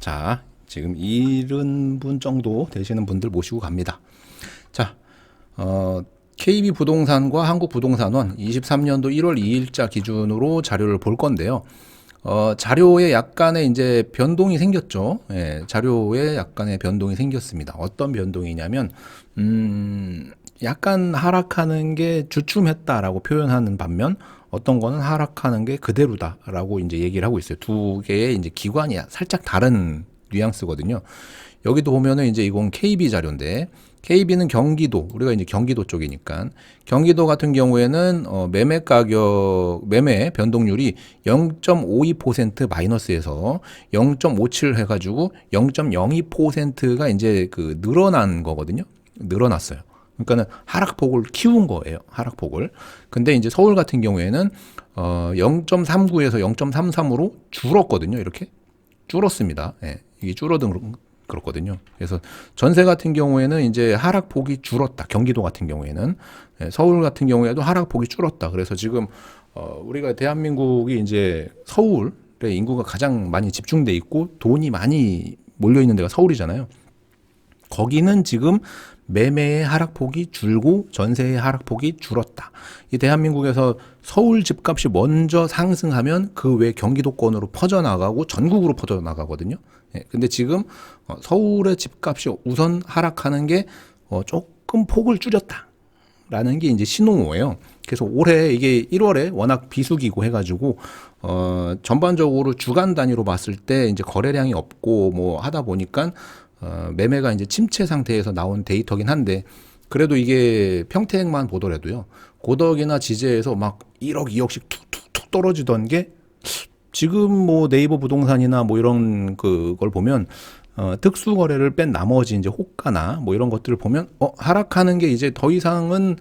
자, 지금 70분 정도 되시는 분들 모시고 갑니다. 자, KB 부동산과 한국부동산원 23년도 1월 2일자 기준으로 자료를 볼 건데요. 자료에 약간의 이제 변동이 생겼죠. 예, 자료에 약간의 변동이 생겼습니다. 어떤 변동이냐면, 약간 하락하는 게 주춤했다라고 표현하는 반면, 어떤 거는 하락하는 게 그대로다라고 이제 얘기를 하고 있어요. 두 개의 이제 기관이 살짝 다른 뉘앙스거든요. 여기도 보면은 이제 이건 KB 자료인데, KB는 경기도, 우리가 이제 경기도 쪽이니까, 경기도 같은 경우에는 매매 변동률이 0.52% 마이너스에서 0.57 해가지고 0.02%가 이제 그 늘어난 거거든요. 늘어났어요. 그러니까는 하락폭을 키운 거예요. 하락폭을. 근데 이제 서울 같은 경우에는 0.39에서 0.33으로 줄었거든요. 이렇게 줄었습니다. 예, 이게 줄어든 그렇거든요. 그래서 전세 같은 경우에는 이제 하락폭이 줄었다. 경기도 같은 경우에는, 예, 서울 같은 경우에도 하락폭이 줄었다. 그래서 지금 우리가 대한민국이 이제 서울에 인구가 가장 많이 집중돼 있고 돈이 많이 몰려 있는 데가 서울이잖아요. 거기는 지금 매매의 하락폭이 줄고 전세의 하락폭이 줄었다. 이 대한민국에서 서울 집값이 먼저 상승하면 그 외 경기도권으로 퍼져나가고 전국으로 퍼져나가거든요. 예, 근데 지금 서울의 집값이 우선 하락하는 게 조금 폭을 줄였다. 라는 게 이제 신호예요. 그래서 올해 이게 1월에 워낙 비수기고 해가지고 전반적으로 주간 단위로 봤을 때 이제 거래량이 없고 뭐 하다 보니까 매매가 이제 침체 상태에서 나온 데이터긴 한데, 그래도 이게 평택만 보더라도요, 고덕이나 지제에서 막 1억, 2억씩 툭툭툭 떨어지던 게 지금 뭐 네이버 부동산이나 뭐 이런 그걸 보면 특수 거래를 뺀 나머지 이제 호가나 뭐 이런 것들을 보면 하락하는 게 이제 더 이상은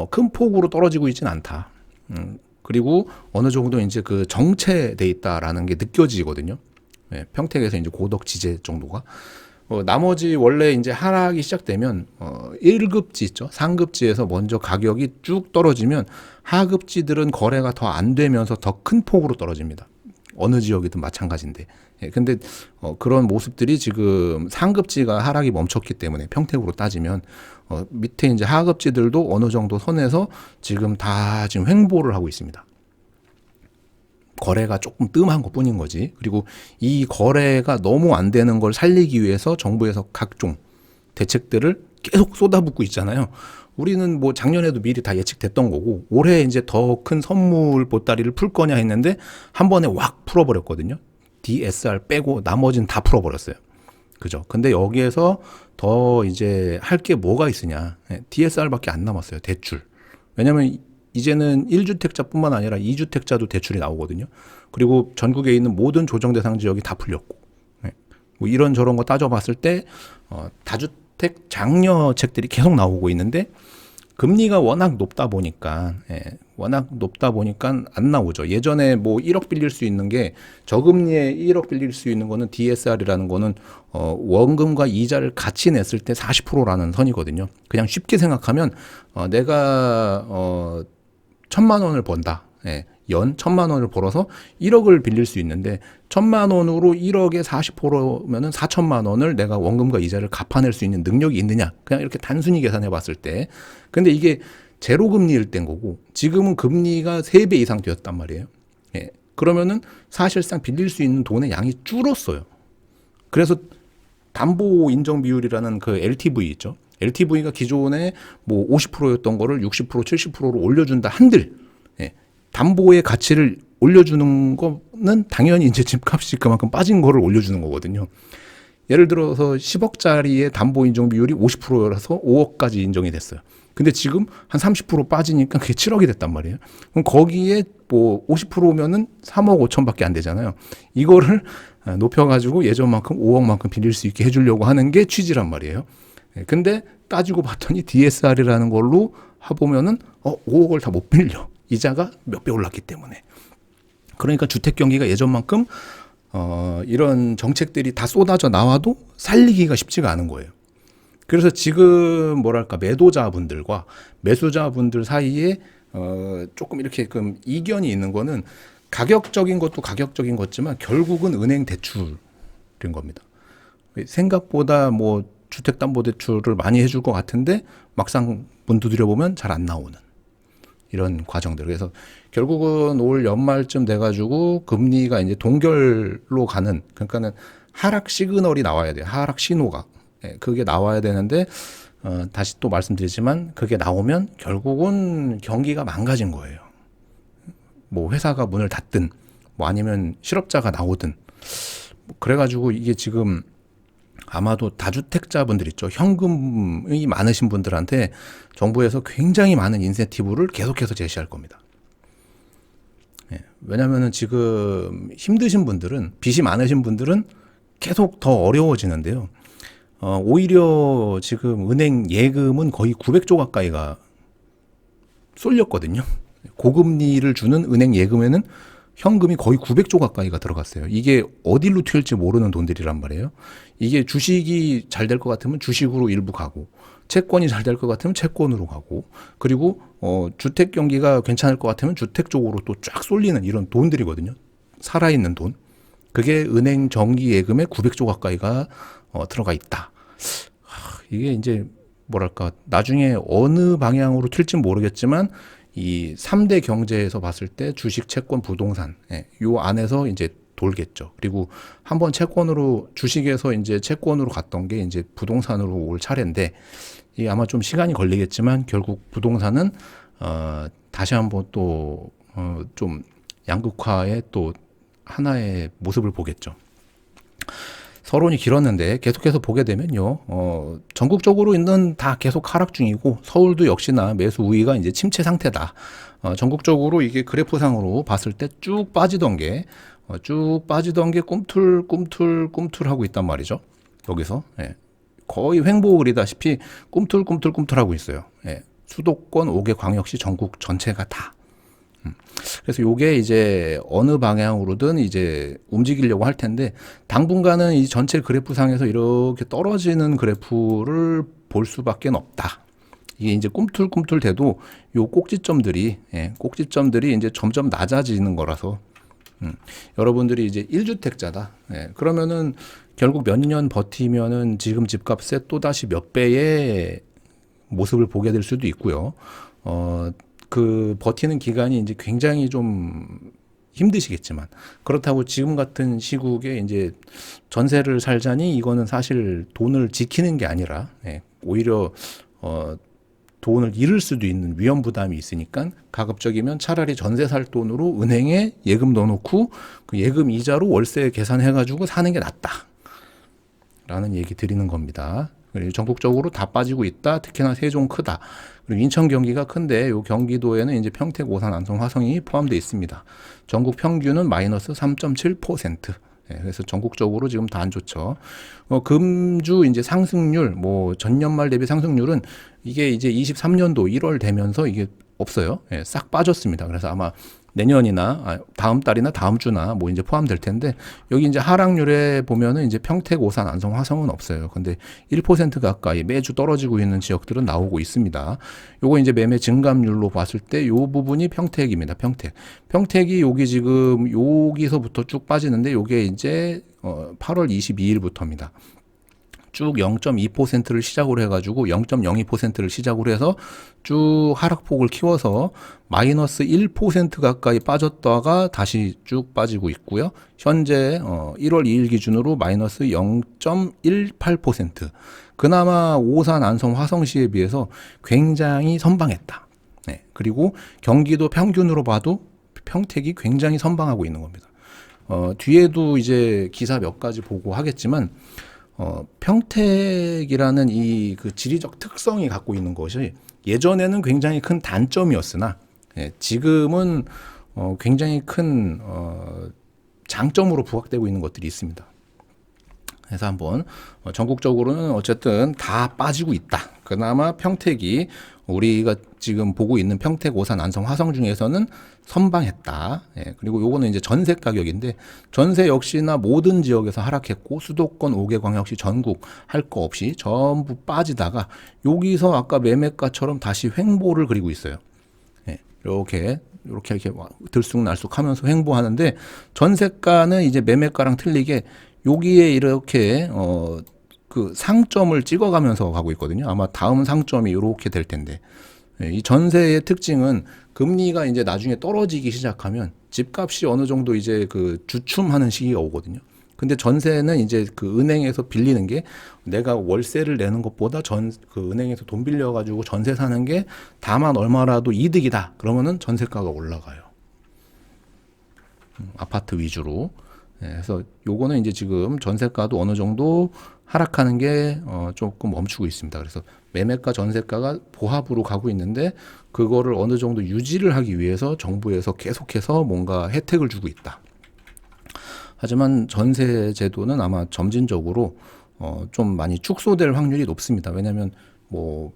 큰 폭으로 떨어지고 있지는 않다. 그리고 어느 정도 이제 그 정체돼 있다라는 게 느껴지거든요. 예, 평택에서 이제 고덕 지제 정도가. 나머지 원래 이제 하락이 시작되면 1급지 있죠. 상급지에서 먼저 가격이 쭉 떨어지면 하급지들은 거래가 더 안 되면서 더 큰 폭으로 떨어집니다. 어느 지역이든 마찬가지인데. 예, 근데 그런 모습들이 지금 상급지가 하락이 멈췄기 때문에 평택으로 따지면 밑에 이제 하급지들도 어느 정도 선에서 지금 다 지금 횡보를 하고 있습니다. 거래가 조금 뜸한 것 뿐인 거지. 그리고 이 거래가 너무 안 되는 걸 살리기 위해서 정부에서 각종 대책들을 계속 쏟아붓고 있잖아요. 우리는 뭐 작년에도 미리 다 예측됐던 거고, 올해 이제 더 큰 선물 보따리를 풀 거냐 했는데 한 번에 확 풀어버렸거든요. DSR 빼고 나머지는 다 풀어버렸어요. 그죠? 근데 여기에서 더 이제 할 게 뭐가 있으냐. DSR밖에 안 남았어요. 대출. 왜냐면 이제는 1주택자뿐만 아니라 2주택자도 대출이 나오거든요. 그리고 전국에 있는 모든 조정대상 지역이 다 풀렸고, 뭐 이런 저런 거 따져봤을 때 다주택 장려책들이 계속 나오고 있는데, 금리가 워낙 높다 보니까, 워낙 높다 보니까 안 나오죠. 예전에 뭐 1억 빌릴 수 있는 게, 저금리에 1억 빌릴 수 있는 거는 DSR이라는 거는 원금과 이자를 같이 냈을 때 40%라는 선이거든요. 그냥 쉽게 생각하면 내가 1,000만 원을 번다. 예, 연 1,000만 원을 벌어서 1억을 빌릴 수 있는데, 1,000만 원으로 1억에 40%면은 4,000만 원을 내가 원금과 이자를 갚아낼 수 있는 능력이 있느냐? 그냥 이렇게 단순히 계산해 봤을 때. 근데 이게 제로 금리일 땐 거고, 지금은 금리가 3배 이상 되었단 말이에요. 예. 그러면은 사실상 빌릴 수 있는 돈의 양이 줄었어요. 그래서 담보 인정 비율이라는 그 LTV 있죠. LTV가 기존에 뭐 50%였던 거를 60%, 70%로 올려준다 한들, 예, 담보의 가치를 올려주는 거는 당연히 이제 집값이 그만큼 빠진 거를 올려주는 거거든요. 예를 들어서 10억짜리의 담보 인정 비율이 50%라서 5억까지 인정이 됐어요. 근데 지금 한 30% 빠지니까 그게 7억이 됐단 말이에요. 그럼 거기에 뭐 50%면은 3억 5천밖에 안 되잖아요. 이거를 높여가지고 예전만큼 5억만큼 빌릴 수 있게 해주려고 하는 게 취지란 말이에요. 근데 따지고 봤더니 DSR이라는 걸로 해보면은 5억을 다 못 빌려. 이자가 몇 배 올랐기 때문에. 그러니까 주택 경기가 예전만큼 이런 정책들이 다 쏟아져 나와도 살리기가 쉽지가 않은 거예요. 그래서 지금 뭐랄까, 매도자분들과 매수자분들 사이에 조금 이렇게 이견이 있는 거는, 가격적인 것도 가격적인 거지만 결국은 은행 대출에 겁니다. 생각보다 뭐 주택담보대출을 많이 해줄 것 같은데 막상 문 두드려 보면 잘 안 나오는 이런 과정들. 그래서 결국은 올 연말쯤 돼가지고 금리가 이제 동결로 가는, 그러니까는 하락 시그널이 나와야 돼요. 하락 신호가. 그게 나와야 되는데, 다시 또 말씀드리지만 그게 나오면 결국은 경기가 망가진 거예요. 뭐 회사가 문을 닫든, 뭐 아니면 실업자가 나오든. 그래가지고 이게 지금 아마도 다주택자분들 있죠. 현금이 많으신 분들한테 정부에서 굉장히 많은 인센티브를 계속해서 제시할 겁니다. 왜냐하면 지금 힘드신 분들은, 빚이 많으신 분들은 계속 더 어려워지는데요. 오히려 지금 은행 예금은 거의 900조 가까이가 쏠렸거든요. 고금리를 주는 은행 예금에는 현금이 거의 900조 가까이가 들어갔어요. 이게 어디로 튈지 모르는 돈들이란 말이에요. 이게 주식이 잘 될 것 같으면 주식으로 일부 가고, 채권이 잘 될 것 같으면 채권으로 가고, 그리고 주택 경기가 괜찮을 것 같으면 주택 쪽으로 또 쫙 쏠리는 이런 돈들이거든요. 살아있는 돈. 그게 은행 정기 예금에 900조 가까이가 들어가 있다. 이게 이제 뭐랄까, 나중에 어느 방향으로 튈지 모르겠지만 이 3대 경제에서 봤을 때 주식, 채권, 부동산, 요 안에서 이제 돌겠죠. 그리고 한번 채권으로, 주식에서 이제 채권으로 갔던 게 이제 부동산으로 올 차례인데, 이 아마 좀 시간이 걸리겠지만 결국 부동산은 다시 한번 또 좀 양극화의 또 하나의 모습을 보겠죠. 서론이 길었는데 계속해서 보게 되면요, 전국적으로 있는 다 계속 하락 중이고, 서울도 역시나 매수 우위가 이제 침체 상태다. 전국적으로 이게 그래프상으로 봤을 때 쭉 빠지던 게 꿈틀꿈틀 하고 있단 말이죠. 여기서 거의 횡보 그리다시피 꿈틀 하고 있어요. 수도권 5개 광역시 전국 전체가 다. 그래서 요게 이제 어느 방향으로든 이제 움직이려고 할 텐데, 당분간은 이 전체 그래프상에서 이렇게 떨어지는 그래프를 볼 수밖에 없다. 이게 이제 꿈틀꿈틀 돼도 요 꼭지점들이 이제 점점 낮아지는 거라서, 여러분들이 이제 1주택자다. 그러면은 결국 몇 년 버티면은 지금 집값에 또다시 몇 배의 모습을 보게 될 수도 있고요. 그 버티는 기간이 이제 굉장히 좀 힘드시겠지만, 그렇다고 지금 같은 시국에 이제 전세를 살자니 이거는 사실 돈을 지키는 게 아니라 오히려 돈을 잃을 수도 있는 위험 부담이 있으니까, 가급적이면 차라리 전세 살 돈으로 은행에 예금 넣어놓고 그 예금 이자로 월세 계산해가지고 사는 게 낫다라는 얘기 드리는 겁니다. 그리고 전국적으로 다 빠지고 있다. 특히나 세종 크다. 그리고 인천, 경기가 큰데 요 경기도에는 이제 평택, 오산, 안성, 화성이 포함되어 있습니다. 전국 평균은 마이너스 3.7%. 그래서 전국적으로 지금 다 안 좋죠. 금주 이제 상승률, 뭐 전년말 대비 상승률은 이게 이제 23년도 1월 되면서 이게 없어요. 싹 빠졌습니다. 그래서 아마 내년이나 다음 달이나 다음 주나 뭐 이제 포함될 텐데, 여기 이제 하락률에 보면은 이제 평택, 오산, 안성, 화성은 없어요. 근데 1% 가까이 매주 떨어지고 있는 지역들은 나오고 있습니다. 요거 이제 매매 증감률로 봤을 때 요 부분이 평택입니다. 평택이 여기 지금 여기서부터 쭉 빠지는데, 요게 이제 8월 22일부터입니다. 쭉 0.2%를 시작으로 해가지고 0.02%를 시작으로 해서 쭉 하락폭을 키워서 마이너스 1% 가까이 빠졌다가 다시 쭉 빠지고 있고요. 현재 1월 2일 기준으로 마이너스 0.18%. 그나마 오산, 안성, 화성시에 비해서 굉장히 선방했다. 그리고 경기도 평균으로 봐도 평택이 굉장히 선방하고 있는 겁니다. 뒤에도 이제 기사 몇 가지 보고 하겠지만, 평택이라는 이 그 지리적 특성이 갖고 있는 것이 예전에는 굉장히 큰 단점이었으나, 지금은 굉장히 큰 장점으로 부각되고 있는 것들이 있습니다. 그래서 한번 전국적으로는 어쨌든 다 빠지고 있다. 그나마 평택이 우리가 지금 보고 있는 평택, 오산, 안성, 화성 중에서는 선방했다. 그리고 요거는 이제 전세 가격인데, 전세 역시나 모든 지역에서 하락했고, 수도권 5개 광역시 전국 할 거 없이 전부 빠지다가 여기서 아까 매매가처럼 다시 횡보를 그리고 있어요. 이렇게 들쑥날쑥하면서 횡보하는데, 전세가는 이제 매매가랑 틀리게 여기에 이렇게 그 상점을 찍어가면서 가고 있거든요. 아마 다음 상점이 이렇게 될 텐데, 이 전세의 특징은 금리가 이제 나중에 떨어지기 시작하면 집값이 어느 정도 이제 그 주춤하는 시기가 오거든요. 근데 전세는 이제 그 은행에서 빌리는 게 내가 월세를 내는 것보다 그 은행에서 돈 빌려가지고 전세 사는 게 다만 얼마라도 이득이다. 그러면은 전세가가 올라가요. 아파트 위주로. 그래서 요거는 이제 지금 전세가도 어느 정도 하락하는 게 조금 멈추고 있습니다. 그래서 매매가 전세가가 보합으로 가고 있는데 그거를 어느 정도 유지를 하기 위해서 정부에서 계속해서 뭔가 혜택을 주고 있다. 하지만 전세 제도는 아마 점진적으로 좀 많이 축소될 확률이 높습니다. 왜냐하면 뭐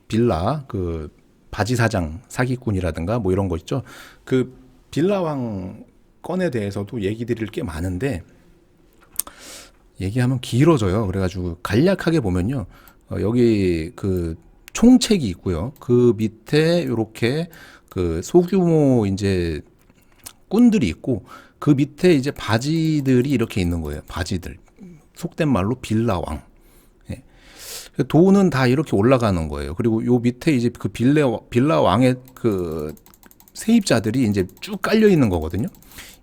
빌라 그 바지 사장 사기꾼이라든가 뭐 이런 거 있죠. 그 빌라왕 건에 대해서도 얘기 드릴 게 많은데 얘기하면 길어져요. 그래가지고 간략하게 보면요. 여기 그 총책이 있고요. 그 밑에 이렇게 그 소규모 이제 꾼들이 있고 그 밑에 이제 바지들이 이렇게 있는 거예요. 바지들. 속된 말로 빌라왕. 예. 돈은 다 이렇게 올라가는 거예요. 그리고 요 밑에 이제 그 빌라왕의 그 세입자들이 이제 쭉 깔려 있는 거거든요.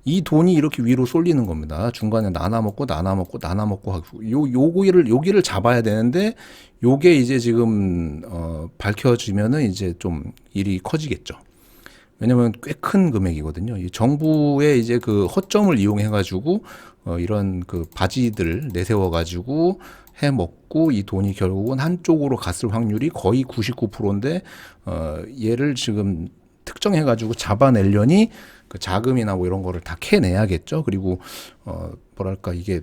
이 돈이 이렇게 위로 쏠리는 겁니다. 중간에 나눠 먹고 하고 여기를 잡아야 되는데 요게 이제 지금 밝혀지면은 이제 좀 일이 커지겠죠. 왜냐면 꽤 큰 금액이거든요. 이 정부의 이제 그 허점을 이용해 가지고 이런 그 바지들 내세워 가지고 해 먹고 이 돈이 결국은 한쪽으로 갔을 확률이 거의 99%인데 얘를 지금 특정해 가지고 잡아내려니 그 자금이나 뭐 이런 거를 다 캐내야겠죠. 그리고 뭐랄까 이게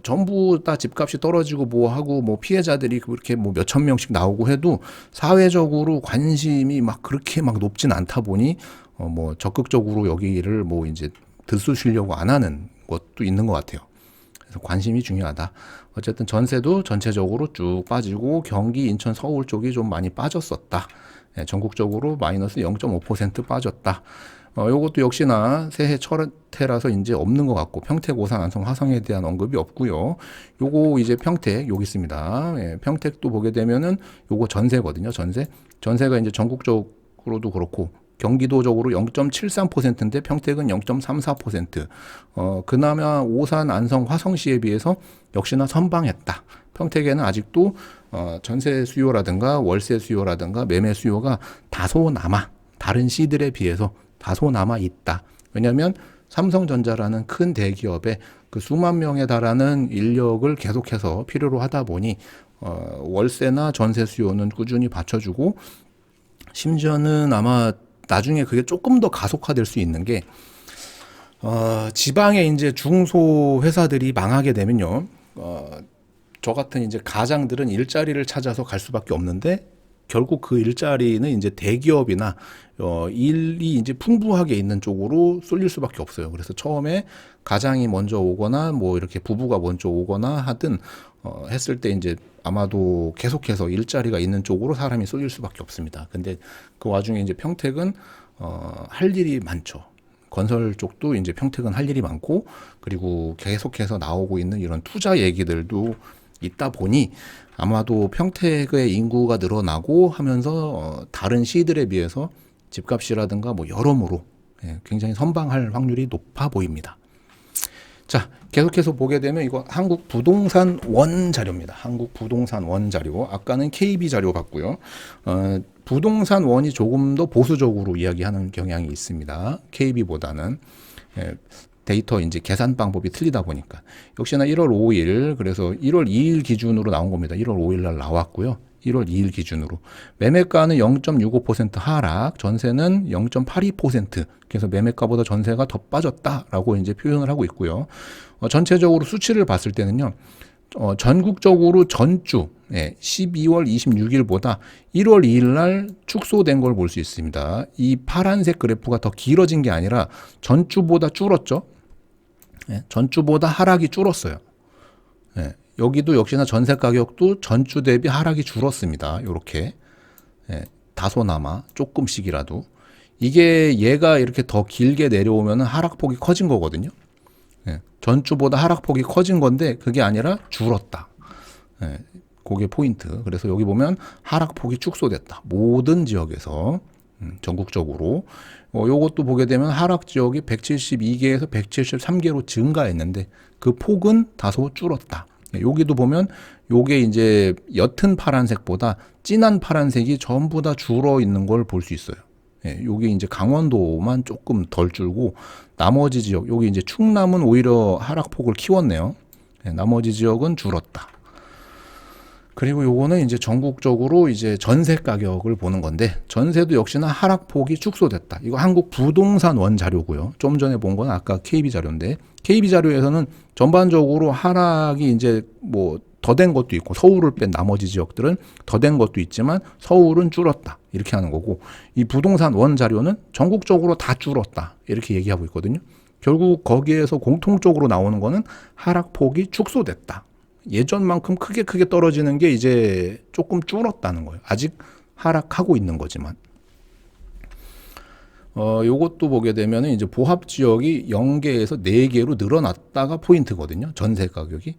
전부 다 집값이 떨어지고 뭐 하고 뭐 피해자들이 그렇게 뭐 몇천 명씩 나오고 해도 사회적으로 관심이 막 그렇게 막 높진 않다 보니 뭐 적극적으로 여기를 뭐 이제 들쑤시려고 안 하는 것도 있는 것 같아요. 그래서 관심이 중요하다. 어쨌든 전세도 전체적으로 쭉 빠지고 경기, 인천, 서울 쪽이 좀 많이 빠졌었다. 예, 전국적으로 마이너스 0.5% 빠졌다. 요것도 역시나 새해 첫 해라서 이제 없는 것 같고 평택, 오산, 안성, 화성에 대한 언급이 없고요. 요거 이제 평택 여기 있습니다. 예, 평택도 보게 되면은 요거 전세거든요. 전세가 이제 전국적으로도 그렇고 경기도적으로 0.73%인데 평택은 0.34%. 그나마 오산, 안성, 화성시에 비해서 역시나 선방했다. 평택에는 아직도 전세 수요라든가 월세 수요라든가 매매 수요가 다소나마 다른 시들에 비해서 다소 남아 있다. 왜냐하면 삼성전자라는 큰 대기업에 그 수만 명에 달하는 인력을 계속해서 필요로 하다 보니 월세나 전세 수요는 꾸준히 받쳐주고 심지어는 아마 나중에 그게 조금 더 가속화될 수 있는 게 지방에 이제 중소 회사들이 망하게 되면요. 저 같은 이제 가장들은 일자리를 찾아서 갈 수밖에 없는데 결국 그 일자리는 이제 대기업이나 일이 이제 풍부하게 있는 쪽으로 쏠릴 수밖에 없어요. 그래서 처음에 가장이 먼저 오거나 뭐 이렇게 부부가 먼저 오거나 하든 했을 때 이제 아마도 계속해서 일자리가 있는 쪽으로 사람이 쏠릴 수밖에 없습니다. 근데 그 와중에 이제 평택은 할 일이 많죠. 건설 쪽도 이제 평택은 할 일이 많고 그리고 계속해서 나오고 있는 이런 투자 얘기들도 있다 보니 아마도 평택의 인구가 늘어나고 하면서 다른 시들에 비해서 집값이라든가 뭐 여러모로 굉장히 선방할 확률이 높아 보입니다. 자, 계속해서 보게 되면 이거 한국 부동산 원 자료입니다. 한국 부동산 원 자료. 아까는 KB 자료 봤고요. 부동산 원이 조금 더 보수적으로 이야기하는 경향이 있습니다. KB보다는. 데이터 이제 계산 방법이 틀리다 보니까 역시나 1월 5일 그래서 1월 2일 기준으로 나온 겁니다. 1월 5일 날 나왔고요. 1월 2일 기준으로 매매가는 0.65% 하락, 전세는 0.82%. 그래서 매매가보다 전세가 더 빠졌다라고 이제 표현을 하고 있고요. 전체적으로 수치를 봤을 때는요. 전국적으로 전주 12월 26일보다 1월 2일 날 축소된 걸 볼 수 있습니다. 이 파란색 그래프가 더 길어진 게 아니라 전주보다 줄었죠. 전주보다 하락이 줄었어요. 여기도 역시나 전세 가격도 전주 대비 하락이 줄었습니다. 이렇게 다소나마 조금씩이라도 이게 얘가 이렇게 더 길게 내려오면 하락폭이 커진 거거든요. 전주보다 하락폭이 커진 건데 그게 아니라 줄었다. 예, 그게 포인트. 그래서 여기 보면 하락폭이 축소됐다. 모든 지역에서 전국적으로. 요것도 보게 되면 하락 지역이 172개에서 173개로 증가했는데 그 폭은 다소 줄었다. 여기도 보면 요게 이제 옅은 파란색보다 진한 파란색이 전부 다 줄어 있는 걸 볼 수 있어요. 예, 요게 이제 강원도만 조금 덜 줄고 나머지 지역, 여기 이제 충남은 오히려 하락폭을 키웠네요. 예, 나머지 지역은 줄었다. 그리고 요거는 이제 전국적으로 이제 전세 가격을 보는 건데 전세도 역시나 하락폭이 축소됐다. 이거 한국 부동산 원 자료고요. 좀 전에 본 건 아까 KB 자료인데 KB 자료에서는 전반적으로 하락이 이제 뭐 더된 것도 있고 서울을 뺀 나머지 지역들은 더된 것도 있지만 서울은 줄었다. 이렇게 하는 거고 이 부동산 원 자료는 전국적으로 다 줄었다. 이렇게 얘기하고 있거든요. 결국 거기에서 공통적으로 나오는 거는 하락폭이 축소됐다. 예전만큼 크게 떨어지는 게 이제 조금 줄었다는 거예요. 아직 하락하고 있는 거지만. 요것도 보게 되면은 이제 보합 지역이 0개에서 4개로 늘어났다가 포인트거든요. 전세 가격이.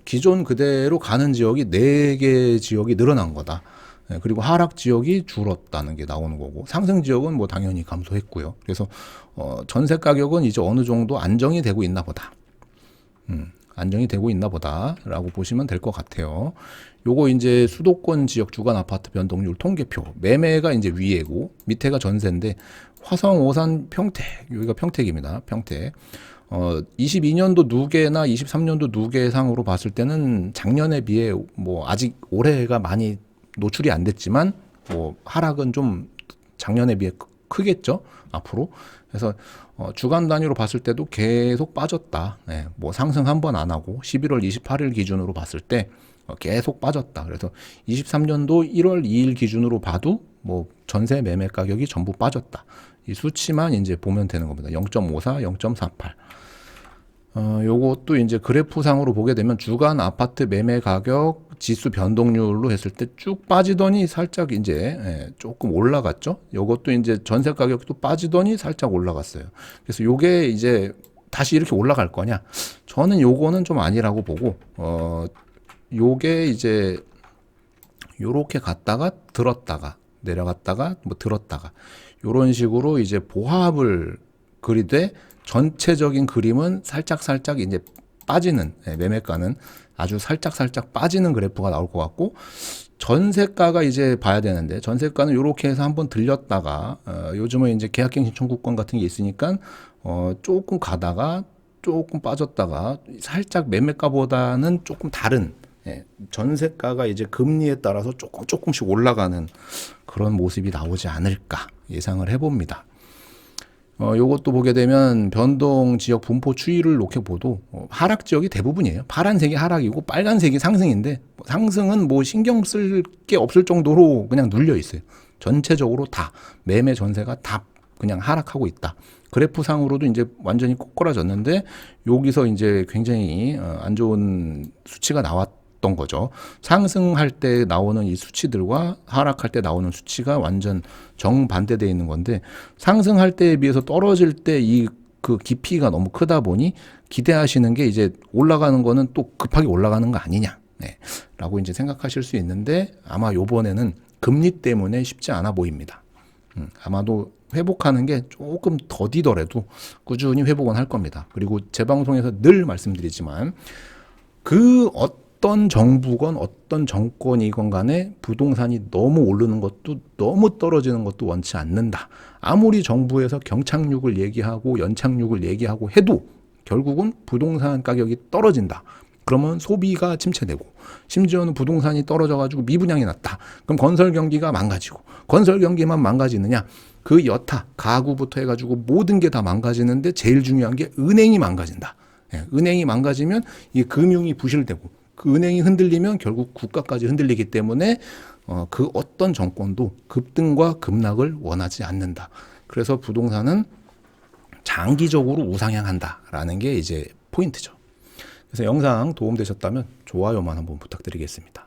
기존 그대로 가는 지역이 4개 지역이 늘어난 거다. 그리고 하락 지역이 줄었다는 게 나오는 거고 상승 지역은 뭐 당연히 감소했고요. 그래서 전세 가격은 이제 어느 정도 안정이 되고 있나 보다. 안정이 되고 있나 보다라고 보시면 될 것 같아요. 요거 이제 수도권 지역 주간 아파트 변동률 통계표. 매매가 이제 위에고 밑에가 전세인데 화성, 오산, 평택. 여기가 평택입니다. 평택. 22년도 누계나 23년도 누계 상으로 봤을 때는 작년에 비해 뭐 아직 올해가 많이 노출이 안 됐지만 뭐 하락은 좀 작년에 비해 크겠죠. 앞으로. 그래서 주간 단위로 봤을 때도 계속 빠졌다. 네, 뭐 상승 한 번 안 하고 11월 28일 기준으로 봤을 때 계속 빠졌다. 그래서 23년도 1월 2일 기준으로 봐도 뭐 전세 매매 가격이 전부 빠졌다. 이 수치만 이제 보면 되는 겁니다. 0.54, 0.48. 요것도 이제 그래프상으로 보게 되면 주간 아파트 매매 가격 지수 변동률로 했을 때 쭉 빠지더니 살짝 이제 조금 올라갔죠. 요것도 이제 전세 가격도 빠지더니 살짝 올라갔어요. 그래서 요게 이제 다시 이렇게 올라갈 거냐? 저는 요거는 좀 아니라고 보고 요게 이제 요렇게 갔다가 들었다가 내려갔다가 뭐 들었다가 요런 식으로 이제 보합을 그리되 전체적인 그림은 살짝 이제 빠지는 매매가는 아주 살짝 빠지는 그래프가 나올 것 같고 전세가가 이제 봐야 되는데 전세가는 이렇게 해서 한번 들렸다가 요즘은 이제 계약갱신 청구권 같은 게 있으니까 조금 가다가 조금 빠졌다가 살짝 매매가보다는 조금 다른 전세가가 이제 금리에 따라서 조금씩 올라가는 그런 모습이 나오지 않을까 예상을 해봅니다. 요것도 보게 되면 변동 지역 분포 추이를 놓게 봐도 하락 지역이 대부분이에요. 파란색이 하락이고 빨간색이 상승인데 상승은 뭐 신경 쓸 게 없을 정도로 그냥 눌려 있어요. 전체적으로 다 매매 전세가 다 그냥 하락하고 있다. 그래프상으로도 이제 완전히 꼬꾸라졌는데 여기서 이제 굉장히 안 좋은 수치가 나왔던 거죠. 상승할 때 나오는 이 수치들과 하락할 때 나오는 수치가 완전 정반대되어 있는 건데 상승할 때에 비해서 떨어질 때 이 그 깊이가 너무 크다 보니 기대하시는 게 이제 올라가는 거는 또 급하게 올라가는 거 아니냐 라고 이제 생각하실 수 있는데 아마 요번에는 금리 때문에 쉽지 않아 보입니다. 아마도 회복하는 게 조금 더디더라도 꾸준히 회복은 할 겁니다. 그리고 제 방송에서 늘 말씀드리지만 그 어떤 정부건 어떤 정권이건 간에 부동산이 너무 오르는 것도 너무 떨어지는 것도 원치 않는다. 아무리 정부에서 경착륙을 얘기하고 연착륙을 얘기하고 해도 결국은 부동산 가격이 떨어진다. 그러면 소비가 침체되고 심지어는 부동산이 떨어져가지고 미분양이 났다. 그럼 건설 경기가 망가지고 건설 경기만 망가지느냐? 그 여타 가구부터 해가지고 모든 게 다 망가지는데 제일 중요한 게 은행이 망가진다. 은행이 망가지면 이 금융이 부실되고 그 은행이 흔들리면 결국 국가까지 흔들리기 때문에 그 어떤 정권도 급등과 급락을 원하지 않는다. 그래서 부동산은 장기적으로 우상향한다라는 게 이제 포인트죠. 그래서 영상 도움되셨다면 좋아요만 한번 부탁드리겠습니다.